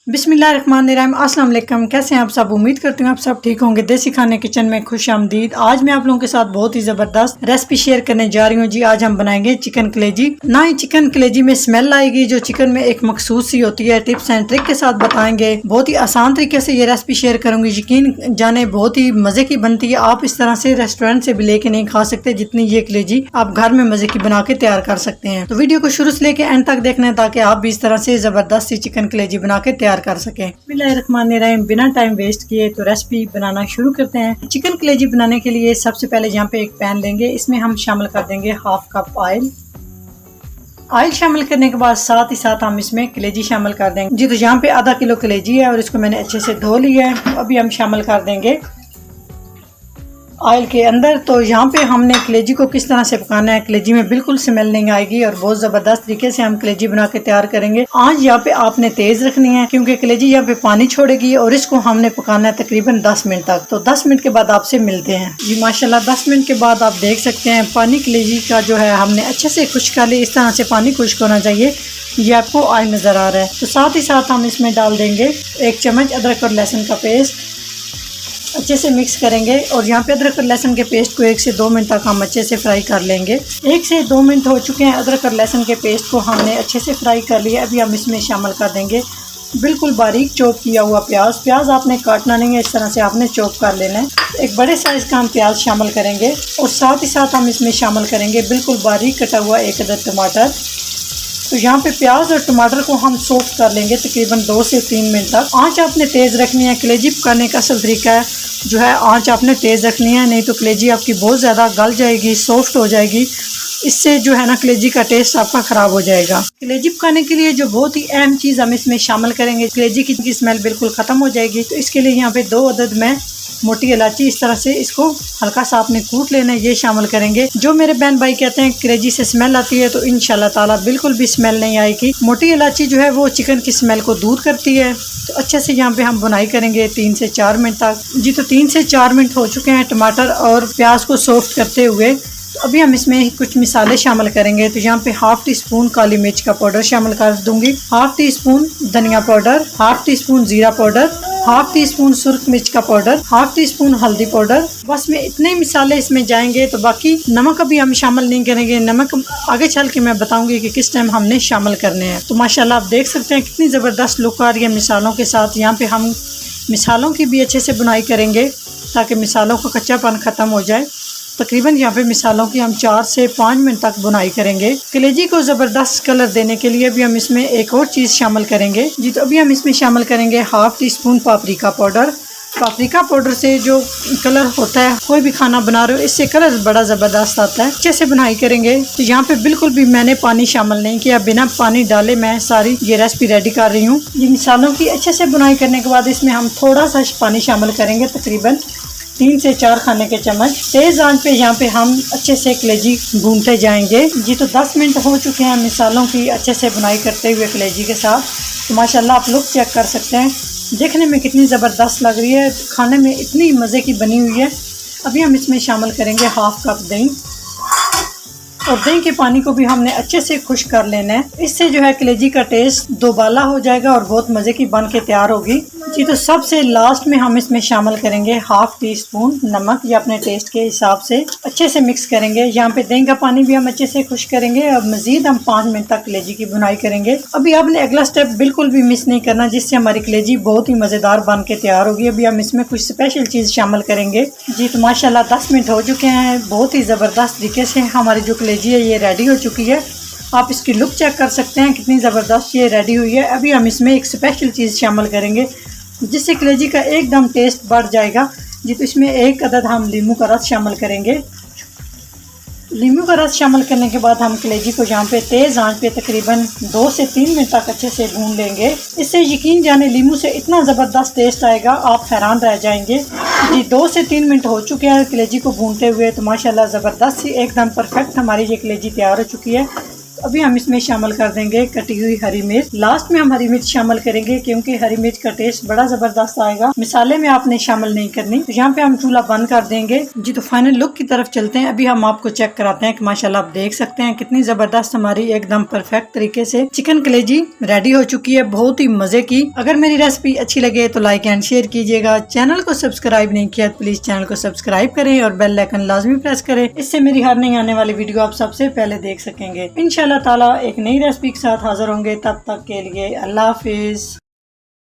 बिस्मिल्लाहिर्रहमानिर्रहीम। अस्सलाम वालेकुम। कैसे हैं आप सब? उम्मीद करती हूँ आप सब ठीक होंगे। देसी खाने किचन में खुश आमदीद। आज मैं आप लोगों के साथ बहुत ही जबरदस्त रेसिपी शेयर करने जा रही हूँ जी। आज हम बनाएंगे चिकन कलेजी। ना ही चिकन कलेजी में स्मेल आएगी जो चिकन में एक मखसूस सी होती है। टिप्स एंड ट्रिक के साथ बताएंगे। बहुत ही आसान तरीके से ये रेसिपी शेयर करूंगी। यकीन जाने बहुत ही मजे की बनती है। आप इस तरह से रेस्टोरेंट से भी लेके नहीं खा सकते जितनी ये कलेजी आप घर में मजे की बना के तैयार कर सकते हैं। तो वीडियो को शुरू से लेके एंड तक देखना है ताकि आप भी इस तरह से जबरदस्त सी चिकन कलेजी बना के तैयार कर सकें। बिस्मिल्लाहिर्रहमानिर्रहीम। बिना टाइम वेस्ट किए तो रेसिपी बनाना शुरू करते हैं। चिकन कलेजी बनाने के लिए सबसे पहले यहाँ पे एक पैन लेंगे। इसमें हम शामिल कर देंगे हाफ कप ऑयल। ऑयल शामिल करने के बाद साथ ही साथ हम इसमें कलेजी शामिल कर देंगे जी। तो यहाँ पे आधा किलो कलेजी है और इसको मैंने अच्छे से धो लिया है। अभी हम शामिल कर देंगे ऑयल के अंदर। तो यहाँ पे हमने कलेजी को किस तरह से पकाना है, कलेजी में बिल्कुल स्मेल नहीं आएगी और बहुत जबरदस्त तरीके से हम कलेजी बना के तैयार करेंगे। आज यहाँ पे आपने तेज रखनी है क्योंकि कलेजी यहाँ पे पानी छोड़ेगी और इसको हमने पकाना है तकरीबन 10 मिनट तक। तो 10 मिनट के बाद आपसे मिलते हैं जी। माशाल्लाह 10 मिनट के बाद आप देख सकते हैं पानी कलेजी का जो है हमने अच्छे से खुश्क कर लिया। इस तरह से पानी खुश्क होना चाहिए, ये आपको ऑयल नजर आ रहा है। तो साथ ही साथ हम इसमें डाल देंगे 1 चम्मच अदरक और लहसुन का पेस्ट। अच्छे से मिक्स करेंगे और यहाँ पे अदरक और लहसुन के पेस्ट को 1 से 2 मिनट तक हम अच्छे से फ्राई कर लेंगे। 1 से 2 मिनट हो चुके हैं। अदरक और लहसुन के पेस्ट को हमने अच्छे से फ्राई कर लिया। अभी हम इसमें शामिल कर देंगे बिल्कुल बारीक चॉप किया हुआ प्याज। प्याज आपने काटना नहीं है, इस तरह से आपने चॉप कर लेना है। एक बड़े साइज का हम प्याज शामिल करेंगे और साथ ही साथ हम इसमें शामिल करेंगे बिल्कुल बारीक कटा हुआ 1 अदद टमाटर। तो यहाँ पे प्याज और टमाटर को हम सॉफ्ट कर लेंगे तकरीबन 2 से 3 मिनट तक। आंच आपने तेज़ रखनी है। कलेजी पकाने का असल तरीका है जो है आंच आपने तेज़ रखनी है, नहीं तो कलेजी आपकी बहुत ज़्यादा गल जाएगी, सॉफ्ट हो जाएगी। इससे जो है ना कलेजी का टेस्ट आपका ख़राब हो जाएगा। कलेजी पकाने के लिए जो बहुत ही अहम चीज़ हम इसमें शामिल करेंगे, कलेजी की स्मेल बिल्कुल ख़त्म हो जाएगी। तो इसके लिए यहाँ पे 2 अदद में मोटी इलायची इस तरह से इसको हल्का सा आपने कूट लेना है, ये शामिल करेंगे। जो मेरे बहन भाई कहते हैं कलेजी से स्मेल आती है, तो इंशाल्लाह ताला बिल्कुल भी स्मेल नहीं आएगी। मोटी इलायची जो है वो चिकन की स्मेल को दूर करती है। तो अच्छे से यहाँ पे हम बुनाई करेंगे 3 से 4 मिनट तक जी। तो 3 से 4 मिनट हो चुके हैं टमाटर और प्याज को सॉफ्ट करते हुए। तो अभी हम इसमें कुछ मिसाले शामिल करेंगे। तो यहाँ पे ½ टी स्पून काली मिर्च का पाउडर शामिल कर दूंगी, ½ टी स्पून धनिया पाउडर, ½ टी स्पून जीरा पाउडर, ½ टी स्पून सुर्ख मिर्च का पाउडर, ½ टी स्पून हल्दी पाउडर। बस में इतने मिसाले इसमें जाएंगे। तो बाकी नमक अभी हम शामिल नहीं करेंगे। नमक आगे चल के मैं बताऊंगी कि किस टाइम हमने शामिल करने हैं। तो माशाल्लाह आप देख सकते हैं कितनी ज़बरदस्त लुक आ रही है मिसालों के साथ। यहाँ पे हम मिसालों की भी अच्छे से बुनाई करेंगे ताकि मिसालों का कच्चापन ख़त्म हो जाए। तकरीबन यहाँ पे मिसालों की हम 4 से 5 मिनट तक बुनाई करेंगे। कलेजी को ज़बरदस्त कलर देने के लिए भी हम इसमें एक और चीज़ शामिल करेंगे जी। तो अभी हम इसमें शामिल करेंगे ½ tea spoon paprika powder. Paprika powder से जो कलर होता है, कोई भी खाना बना रहे हो इससे कलर बड़ा ज़बरदस्त आता है। अच्छे से बुनाई करेंगे। तो यहाँ पे बिल्कुल भी मैंने पानी शामिल नहीं किया, बिना पानी डाले मैं सारी ये रेसिपी रेडी कर रही हूँ। ये मिसालों की अच्छे से बुनाई करने के बाद इसमें हम थोड़ा सा पानी शामिल करेंगे, तकरीबन 3 से 4 खाने के चम्मच। तेज़ आंच पे यहाँ पे हम अच्छे से कलेजी भूनते जाएंगे जी। तो 10 मिनट हो चुके हैं मिसालों की अच्छे से बुनाई करते हुए कलेजी के साथ। तो माशाल्लाह आप लुक चेक कर सकते हैं, देखने में कितनी ज़बरदस्त लग रही है, खाने में इतनी मज़े की बनी हुई है। अभी हम इसमें शामिल करेंगे ½ कप दही और दही के पानी को भी हमने अच्छे से खुश्क कर लेना है। इससे जो है कलेजी का टेस्ट दोबाला हो जाएगा और बहुत मज़े की बन के तैयार होगी जी। तो सबसे लास्ट में हम इसमें शामिल करेंगे ½ टी स्पून नमक, या अपने टेस्ट के हिसाब से अच्छे से मिक्स करेंगे। यहाँ पे दही का पानी भी हम अच्छे से खुश्क करेंगे और मजीद हम 5 मिनट तक कलेजी की बुनाई करेंगे। अभी आपने अगला स्टेप बिल्कुल भी मिस नहीं करना, जिससे हमारी कलेजी बहुत ही मज़ेदार बन के तैयार होगी। अभी हम इसमें कुछ स्पेशल चीज़ शामिल करेंगे जी। तो माशाल्लाह 10 मिनट हो चुके हैं। बहुत ही ज़बरदस्त तरीके से हमारी जो कलेजी है ये रेडी हो चुकी है। आप इसकी लुक चेक कर सकते हैं कितनी ज़बरदस्त ये रेडी हुई है। अभी हम इसमें एक स्पेशल चीज़ शामिल करेंगे जिससे कलेजी का एकदम टेस्ट बढ़ जाएगा जी। तो इसमें 1 अदद हम लीमू का रस शामिल करेंगे। लीमू का रस शामिल करने के बाद हम कलेजी को यहाँ पे तेज़ आंच पे तकरीबन 2 से 3 मिनट तक अच्छे से भून लेंगे। इससे यकीन जाने लीमू से इतना ज़बरदस्त टेस्ट आएगा, आप हैरान रह जाएंगे जी। 2 से 3 मिनट हो चुके हैं कलेजी को भूनते हुए। तो माशाल्लाह ज़बरदस्त सी एकदम परफेक्ट हमारी ये कलेजी तैयार हो चुकी है। अभी हम इसमें शामिल कर देंगे कटी हुई हरी मिर्च। लास्ट में हम हरी मिर्च शामिल करेंगे क्योंकि हरी मिर्च का टेस्ट बड़ा जबरदस्त आएगा। मिसाले में आपने शामिल नहीं करनी। तो यहाँ पे हम चूल्हा बंद कर देंगे जी। तो फाइनल लुक की तरफ चलते हैं। अभी हम आपको चेक कराते हैं कि माशाल्लाह आप देख सकते हैं कितनी जबरदस्त हमारी एकदम परफेक्ट तरीके से चिकन कलेजी रेडी हो चुकी है, बहुत ही मजे की। अगर मेरी रेसिपी अच्छी लगे तो लाइक एंड शेयर कीजिएगा। चैनल को सब्सक्राइब नहीं किया तो प्लीज चैनल को सब्सक्राइब करें और बेल आइकन लाजमी प्रेस करें। इससे मेरी हर नई आने वाली वीडियो आप सबसे पहले देख सकेंगे। इंशाल्लाह ताला एक नई रेसिपी के साथ हाजिर होंगे। तब तक के लिए अल्लाह हाफिज।